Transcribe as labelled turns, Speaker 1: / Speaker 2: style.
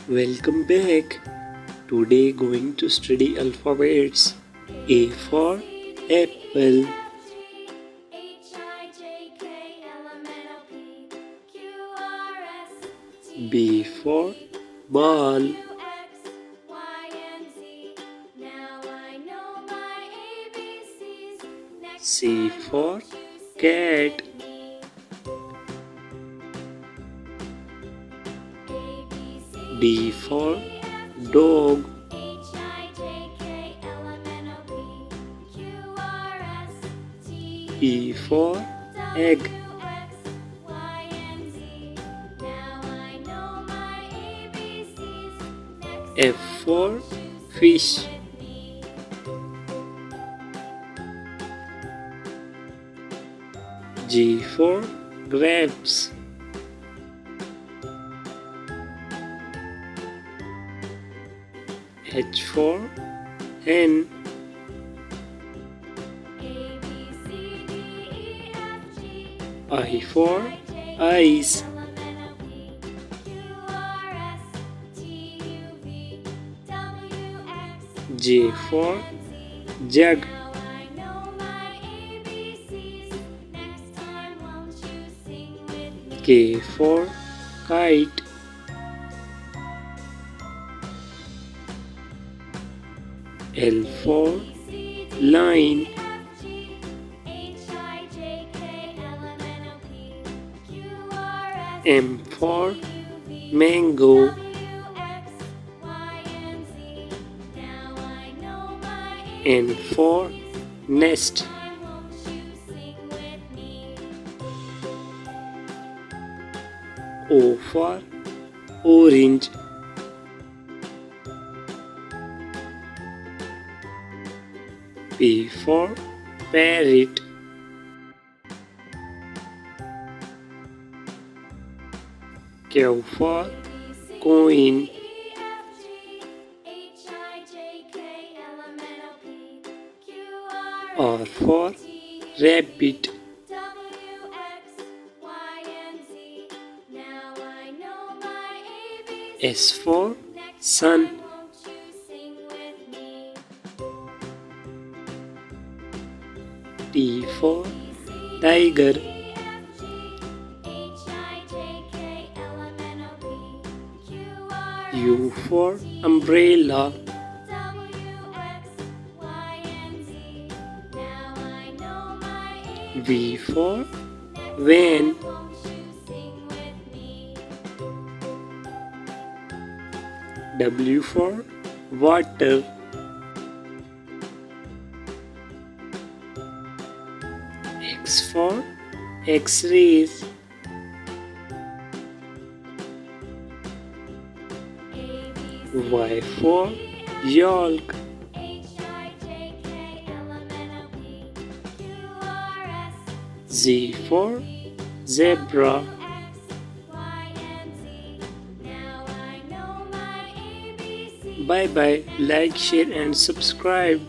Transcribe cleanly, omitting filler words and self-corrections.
Speaker 1: Welcome back. Today going to study alphabets. A for apple. B for ball. C for cat. D for dog. E for egg. F for fish. G for grapes. H for hen. I for eyes. J for jug. K for kite. L for line. M for mango. N for nest. O for orange. P for parrot. Q for coin. R for rabbit. S for sun. T for tiger. U for umbrella. V for van. W for water. X for X-rays. Y for yolk. Z for zebra. Bye bye. Like, share and subscribe.